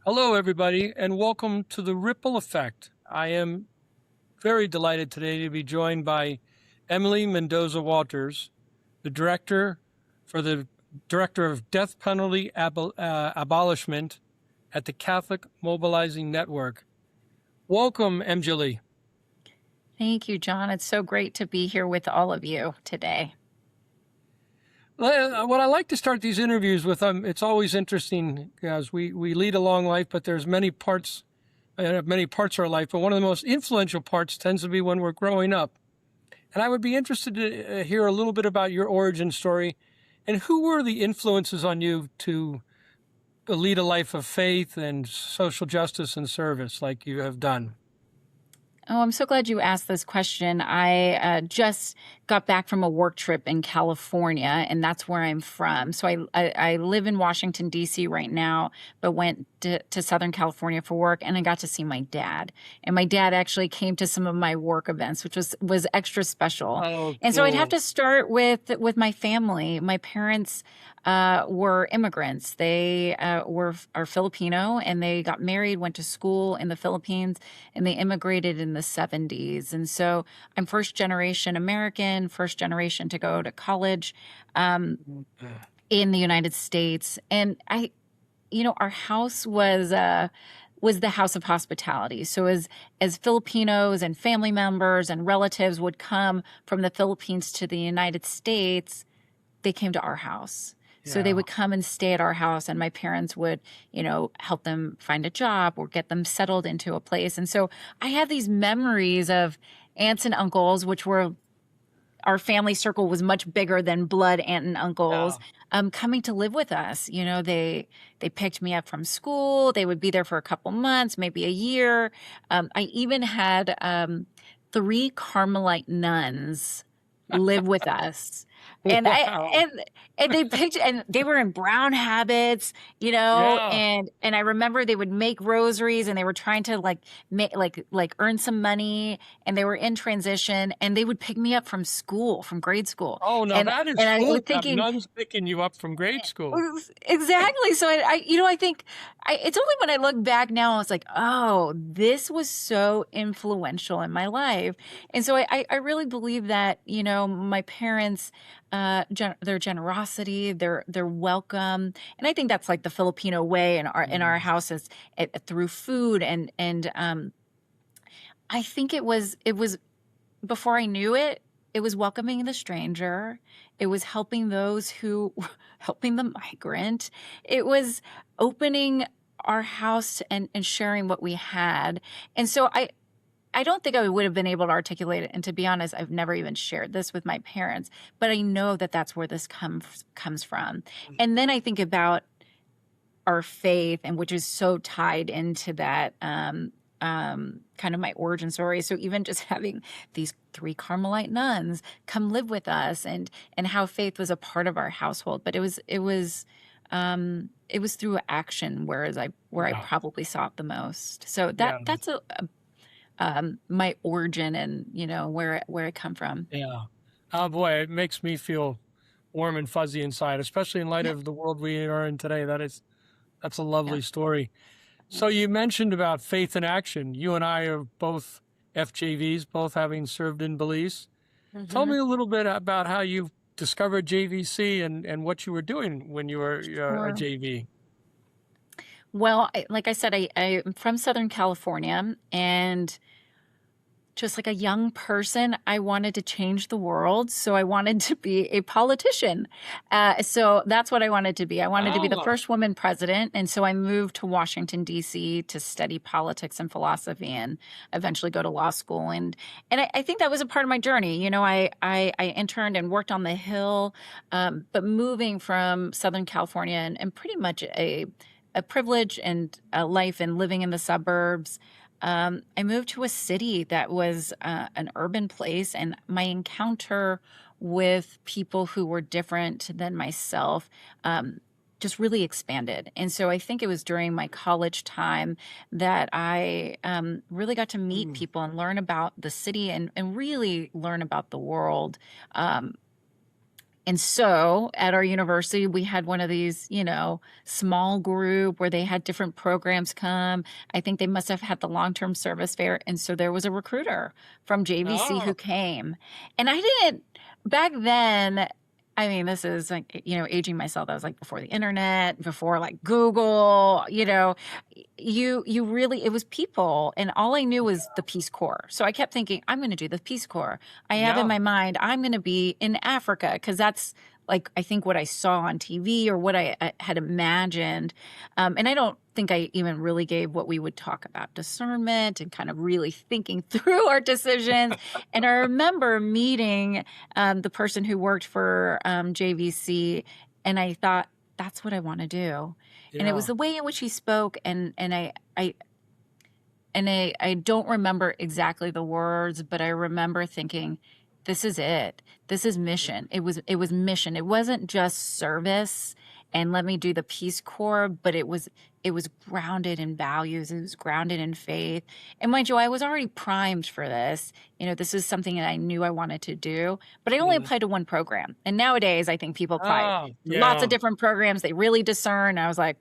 Hello, everybody, and welcome to the Ripple Effect. I am very delighted today to be joined by Emmjolee Mendoza Waters, the director of death penalty abolishment at the Catholic Mobilizing Network. Welcome, Emmjolee. Thank you, John. It's so great to be here with all of you today. What I like to start these interviews with, it's always interesting as we lead a long life, but there's many parts of our life. But one of the most influential parts tends to be when we're growing up. And I would be interested to hear a little bit about your origin story and who were the influences on you to lead a life of faith and social justice and service like you have done. Oh, I'm so glad you asked this question. I just got back from a work trip in California, and that's where I'm from. So I live in Washington, D.C. right now, but went to Southern California for work, and I got to see my dad. And my dad actually came to some of my work events, which was extra special. Oh, And so I'd have cool. to start with my family. My parents were immigrants. They are Filipino, and they got married, went to school in the Philippines, and they immigrated in the 70s. And so I'm first generation American, first generation to go to college in the United States. And our house was the house of hospitality. So as Filipinos and family members and relatives would come from the Philippines to the United States, they came to our house. So they Yeah. would come and stay at our house, and my parents would, help them find a job or get them settled into a place. And so I have these memories of aunts and uncles, which were our family circle was much bigger than blood aunt and uncles, Yeah. coming to live with us. They picked me up from school. They would be there for a couple months, maybe a year. I even had 3 Carmelite nuns live with us. And I Wow. and they picked and they were in brown habits, Yeah. and I remember they would make rosaries, and they were trying to like earn some money, and they were in transition, and they would pick me up from school, from grade school. Oh, now And that is and I cool was to have thinking, nuns picking you up from grade school. exactly. So I think it's only when I look back now, I was like, oh, this was so influential in my life. And so I really believe that, my parents, their generosity, their welcome. And I think that's like the Filipino way in our Mm. house is through food. And I think it was before I knew it, it was welcoming the stranger. It was helping those who, helping the migrant. It was opening our house and sharing what we had. And so I don't think I would have been able to articulate it. And to be honest, I've never even shared this with my parents, but I know that that's where this comes from. And then I think about our faith, and which is so tied into that kind of my origin story. So even just having these 3 Carmelite nuns come live with us, and how faith was a part of our household, but it was through action, where I Yeah. probably saw it the most. So Yeah. that's my origin, and where I come from. Yeah. Oh boy, it makes me feel warm and fuzzy inside, especially in light Yeah, of the world we are in today. That's a yeah. lovely story. So you mentioned about faith in action. You and I are both FJVs, both having served in Belize. Tell Hmm. me a little bit about how you discovered JVC and what you were doing when you were a Sure. JV. Well, like I said, I'm from Southern California, and just like a young person, I wanted to change the world. So I wanted to be a politician. So that's what I wanted to be. I wanted to be the Ah, first woman president. And so I moved to Washington, D.C. to study politics and philosophy, and eventually go to law school. And I think that was a part of my journey. I interned and worked on the Hill, but moving from Southern California, and pretty much a privilege and a life and living in the suburbs, I moved to a city that was an urban place, and my encounter with people who were different than myself just really expanded. And so I think it was during my college time that I really got to meet mm, people and learn about the city, and really learn about the world. Um, And so at our university, we had one of these, small group where they had different programs come. I think they must have had the long-term service fair. And so there was a recruiter from JVC who Oh, came. And I didn't, back then, I mean, this is like, aging myself. That was like before the internet, before like Google, you really, it was people. And all I knew was the Peace Corps. So I kept thinking, I'm going to do the Peace Corps. I have in yeah. my mind, I'm going to be in Africa because that's like, I think what I saw on TV or what I had imagined. And I don't think I even really gave what we would talk about discernment and kind of really thinking through our decisions. And I remember meeting the person who worked for JVC, and I thought, that's what I want to do. And it was Yeah. the way in which he spoke, and I don't remember exactly the words, but I remember thinking, this is it. This is mission. It was mission. It wasn't just service and let me do the Peace Corps, but it was grounded in values. It was grounded in faith. And mind you, I was already primed for this. This is something that I knew I wanted to do, but I only Mm. applied to one program. And nowadays I think people apply Ah, lots of yeah. different programs. They really discern. I was like,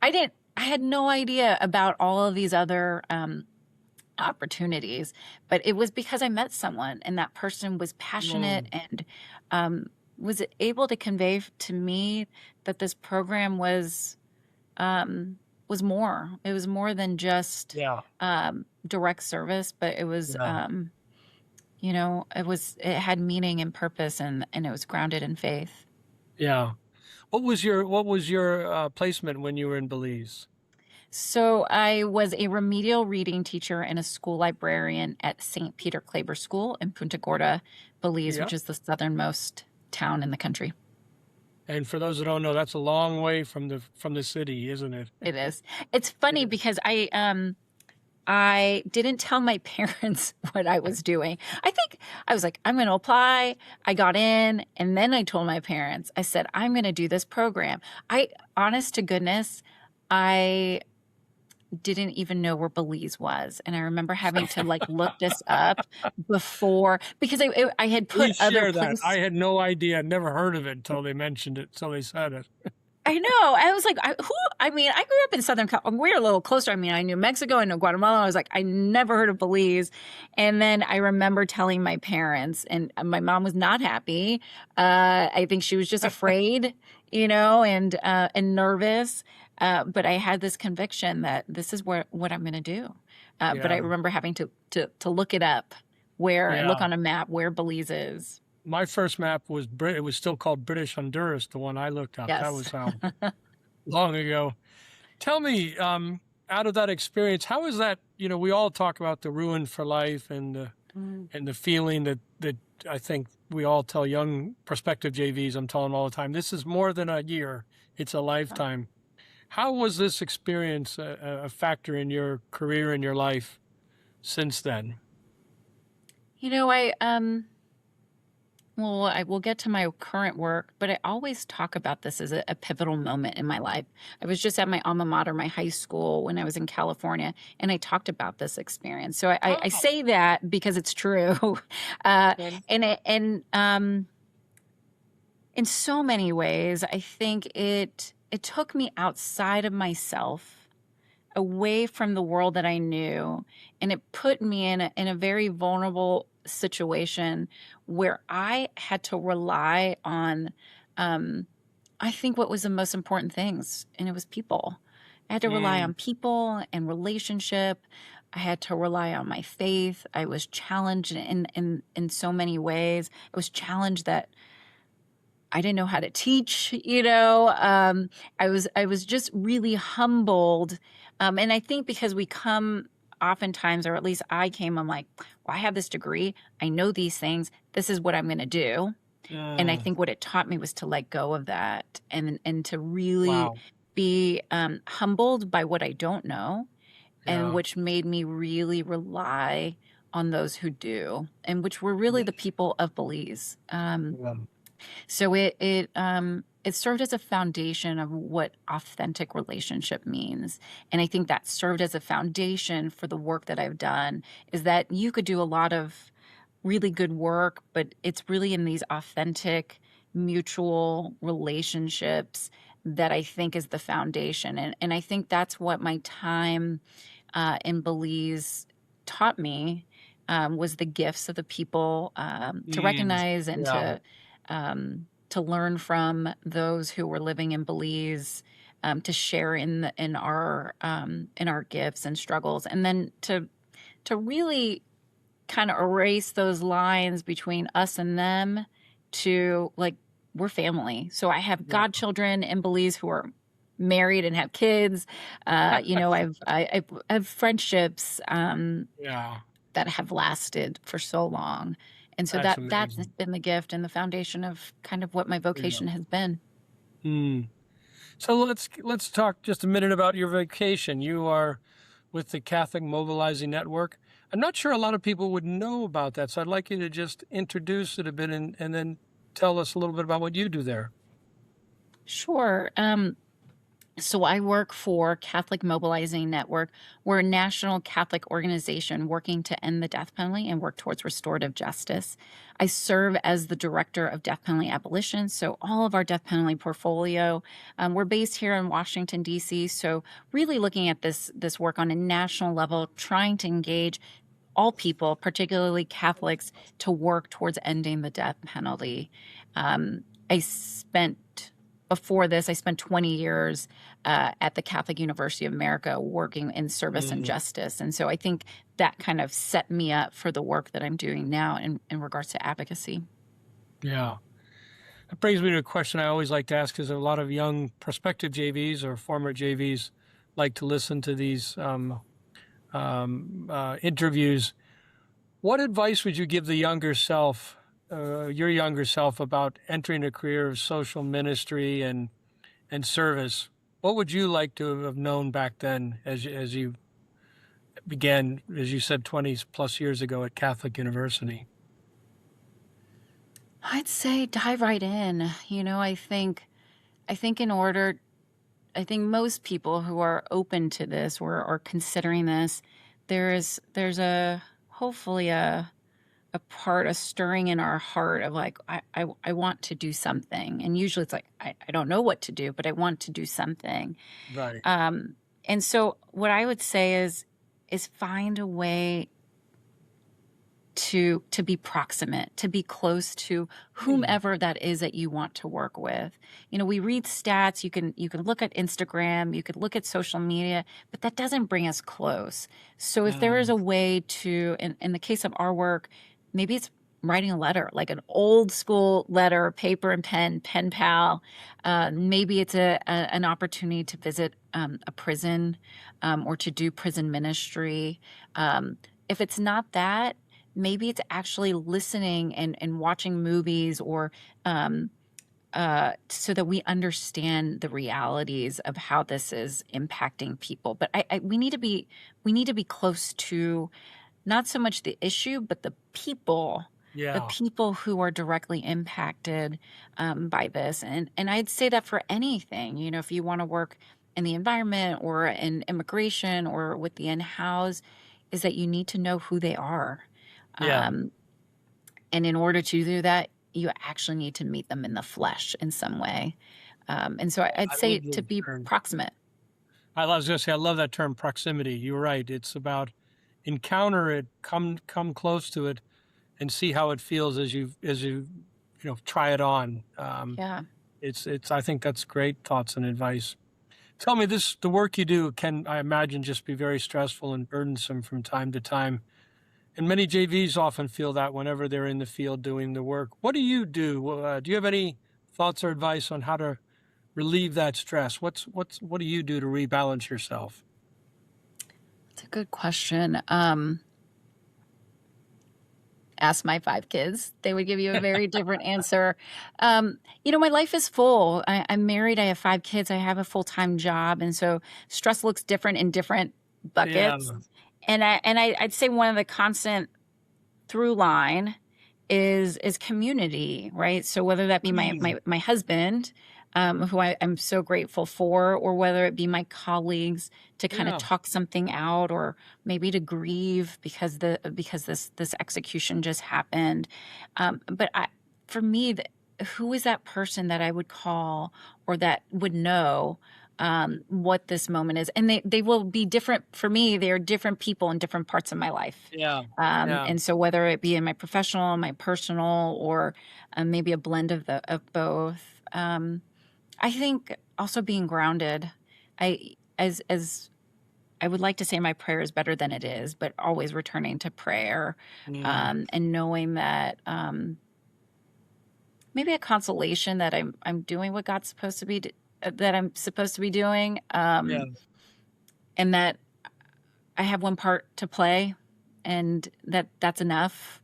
I had no idea about all of these other opportunities, but it was because I met someone and that person was passionate Mm. and was able to convey to me that this program was more. It was more than just Yeah. direct service, but it was Yeah. it had meaning and purpose, and it was grounded in faith. Yeah. What was your placement when you were in Belize? So I was a remedial reading teacher and a school librarian at St. Peter Claver School in Punta Gorda, Belize, Yeah. which is the southernmost town in the country. And for those that don't know, that's a long way from the city, isn't it? It is. It's funny Yeah. because I didn't tell my parents what I was doing. I think I was like, I'm going to apply. I got in, and then I told my parents. I said, I'm going to do this program. Honest to goodness, I didn't even know where Belize was. And I remember having to like look this up before because I had put Please other share that. places. I had no idea. Never heard of it until they mentioned it, until they said it. I know. I was like, I mean, I grew up in Southern California. We're a little closer. I mean, I knew Mexico, I knew Guatemala. I was like, I never heard of Belize. And then I remember telling my parents, and my mom was not happy. I think she was just afraid, and nervous. But I had this conviction that this is what I'm going to do. But I Yeah. remember having to look it up, and look Yeah. on a map where Belize is. My first map was it was still called British Honduras, the one I looked up. That Yes. was how long ago. Tell me, out of that experience, how is that? We all talk about the ruin for life and the feeling that I think we all tell young prospective JVs. I'm telling them all the time, this is more than a year; it's a lifetime. How was this experience a factor in your career and your life since then? Well, I will get to my current work, but I always talk about this as a pivotal moment in my life. I was just at my alma mater, my high school, when I was in California, and I talked about this experience. So I Oh, say that because it's true. Uh, okay. and in so many ways, I think it took me outside of myself, away from the world that I knew, and it put me in a very vulnerable situation where I had to rely on, I think, what was the most important things, and it was people. I had to rely Mm, on people and relationship. I had to rely on my faith. I was challenged in so many ways. I was challenged that I didn't know how to teach, I was just really humbled. And I think because we come oftentimes, or at least I came, I'm like, well, I have this degree. I know these things. This is what I'm going to do. And I mm, think what it taught me was to let go of that and to really wow. be humbled by what I don't know, and Yeah. which made me really rely on those who do, and which were really the people of Belize. Yeah. So it served as a foundation of what authentic relationship means. And I think that served as a foundation for the work that I've done, is that you could do a lot of really good work, but it's really in these authentic mutual relationships that I think is the foundation. And I think that's what my time in Belize taught me, was the gifts of the people, to Mm, recognize and yeah, to learn from those who were living in Belize, to share in our gifts and struggles, and then to really kind of erase those lines between us and them, to like, we're family. So I have yeah, godchildren in Belize who are married and have kids. I have friendships yeah. that have lasted for so long. And so That's that's amazing. been the gift and the foundation of kind of what my Yeah. vocation has been. Mm. So let's talk just a minute about your vacation. You are with the Catholic Mobilizing Network. I'm not sure a lot of people would know about that, so I'd like you to just introduce it a bit and then tell us a little bit about what you do there. Sure. So I work for Catholic Mobilizing Network. We're a national Catholic organization working to end the death penalty and work towards restorative justice. I serve as the director of death penalty abolition. So all of our death penalty portfolio, we're based here in Washington, D.C. So really looking at this work on a national level, trying to engage all people, particularly Catholics, to work towards ending the death penalty. I spent Before this, I spent 20 years at the Catholic University of America working in service and Mm, justice. And so I think that kind of set me up for the work that I'm doing now in regards to advocacy. yeah. That brings me to a question I always like to ask because a lot of young prospective JVs or former JVs like to listen to these interviews. What advice would you give the younger self, your younger self, about entering a career of social ministry and service? What would you like to have known back then as you began, as you said, 20 plus years ago at Catholic University? I'd say dive right in. I think in order I think most people who are open to this or considering this, there's a hopefully a stirring in our heart of like, I want to do something. And usually it's like, I don't know what to do, but I want to do something. Right. Um, and so what I would say is find a way to be proximate, to be close to Hmm. whomever that is that you want to work with. We read stats, you can look at Instagram, you could look at social media, but that doesn't bring us close. So if there is Mm, a way to, in the case of our work, maybe it's writing a letter, like an old school letter, paper and pen pal. Maybe it's an opportunity to visit a prison, or to do prison ministry. If it's not that, maybe it's actually listening and watching movies, or so that we understand the realities of how this is impacting people. But we need to be close to not so much the issue, but the yeah. people who are directly impacted by this. And I'd say that for anything, if you want to work in the environment or in immigration or with the in-house, is that you need to know who they are. Yeah. Um, and in order to do that, you actually need to meet them in the flesh in some way. And so I'd I say love to the be term. proximate. I was going to say, I love that term proximity. You're right. It's about encounter it, come close to it, and see how it feels as you try it on. Yeah. It's I think that's great thoughts and advice. Tell me this: the work you do can, I imagine, just be very stressful and burdensome from time to time. And many JVs often feel that whenever they're in the field doing the work. What do you do? Do you have any thoughts or advice on how to relieve that stress? What do you do to rebalance yourself? It's a good question. Ask my 5 kids. They would give you a very different answer. My life is full. I'm married. I have 5 kids. I have a full-time job. And so stress looks different in different Yeah. buckets. I'd say one of the constant through line is community, right? So whether that be Mm, my husband, who I'm so grateful for, or whether it be my colleagues, to kind of yeah. talk something out, or maybe to grieve because this execution just happened. But for me, who is that person that I would call or that would know what this moment is? And they will be different for me. They are different people in different parts of my life. Yeah. Yeah. And so whether it be in my professional, my personal, or maybe a blend of both, I think also being grounded. As I would like to say my prayer is better than it is, but always returning to prayer, Mm. and knowing that maybe a consolation that I'm doing what God's supposed to be that I'm supposed to be doing, Yeah. and that I have one part to play, and that's enough,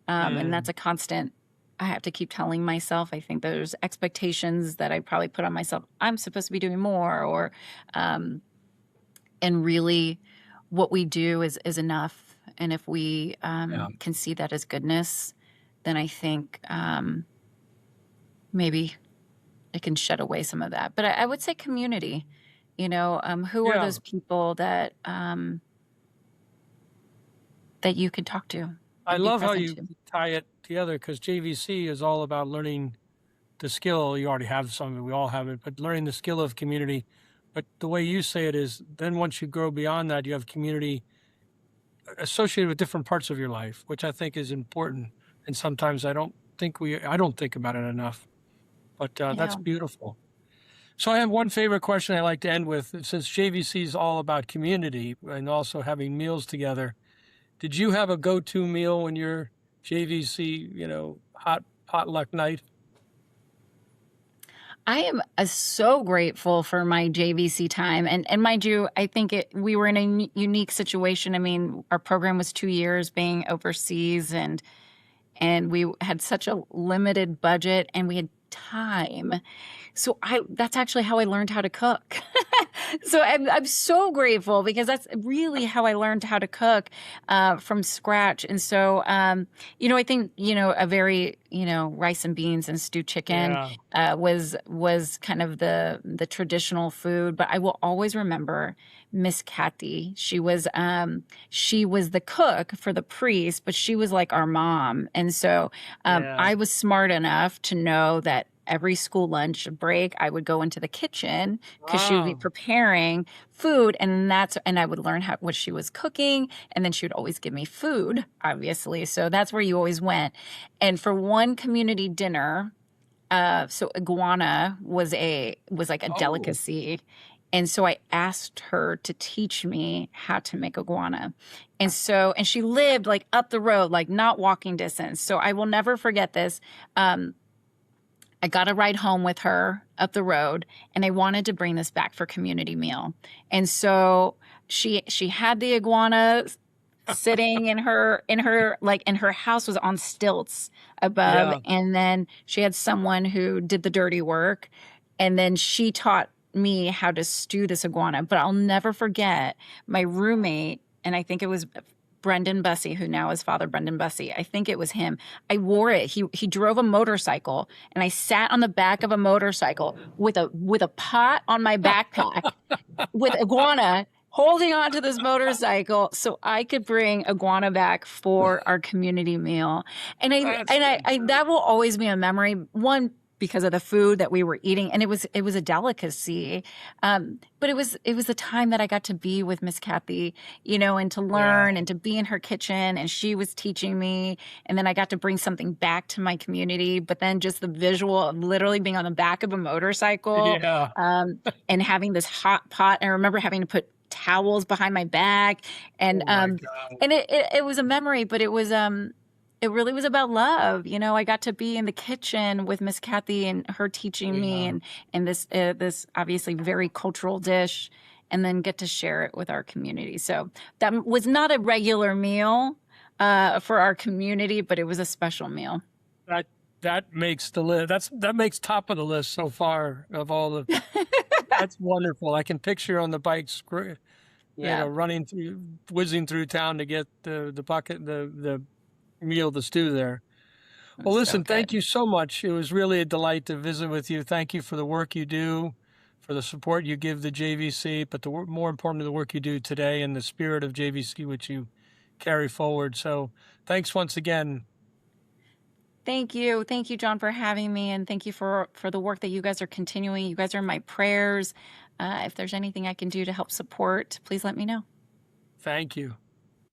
and Mm. that's a constant. I have to keep telling myself. I think there's expectations that I probably put on myself. I'm supposed to be doing more, or and really, what we do is enough. And if we Yeah. can see that as goodness, then I think maybe it can shed away some of that. But I would say community. Who are Yeah. those people that you can talk to I and be love how present you to? tie it together, because JVC is all about learning the skill. You already have some of it, we all have it, but learning the skill of community. But the way you say it is, then once you grow beyond that, you have community associated with different parts of your life, which I think is important. And sometimes I don't think about it enough, but that's Yeah. beautiful. So I have one favorite question I like to end with. Since JVC is all about community and also having meals together, did you have a go-to meal when your JVC, hot potluck night? I am so grateful for my JVC time, and mind you, I think we were in a unique situation. I mean, our program was 2 years being overseas, and we had such a limited budget, and we had time. So that's actually how I learned how to cook. So I'm so grateful, because that's really how I learned how to cook from scratch. And so, I think, a very, rice and beans and stewed chicken Yeah. was kind of the traditional food. But I will always remember Miss Kathy. She was the cook for the priest, but she was like our mom. And so Yeah. I was smart enough to know that every school lunch break, I would go into the kitchen because she would be Wow. preparing food, and I would learn what she was cooking, and then she would always give me food, obviously. So that's where you always went. And for one community dinner, so iguana was like a Oh, delicacy. And so I asked her to teach me how to make iguana. And she lived like up the road, like not walking distance. So I will never forget this. I got a ride home with her up the road, and I wanted to bring this back for community meal. And so she had the iguana sitting in her house was on stilts above, yeah. and then she had someone who did the dirty work, and then she taught me how to stew this iguana. But I'll never forget my roommate, and I think it was Brendan Bussey, who now is Father Brendan Bussey. I think it was him. I wore it. He drove a motorcycle, and I sat on the back of a motorcycle with a pot on my backpack with iguana, holding on to this motorcycle so I could bring iguana back for our community meal. And That's so that great. will always be a memory. One, because of the food that we were eating, and it was a delicacy. But it was the time that I got to be with Miss Kathy, and to Yeah. learn and to be in her kitchen, and she was teaching me, and then I got to bring something back to my community. But then just the visual of literally being on the back of a motorcycle, Yeah. and having this hot pot. I remember having to put towels behind my back, and Oh my God. it was a memory, but it really was about love. I got to be in the kitchen with Miss Kathy and her teaching me, Yeah. and this obviously very cultural dish, and then get to share it with our community. So that was not a regular meal for our community, but it was a special meal. That that makes the list. That makes top of the list so far of all the. That's wonderful. I can picture on the bike, Yeah, running through, whizzing through town to get the bucket, the meal, the stew there. it Well, was so listen, thank good. you so much. It was really a delight to visit with you. Thank you for the work you do, for the support you give the JVC, but more importantly, the work you do today and the spirit of JVC, which you carry forward. So thanks once again. Thank you. Thank you, John, for having me. And thank you for the work that you guys are continuing. You guys are in my prayers. If there's anything I can do to help support, please let me know. Thank you.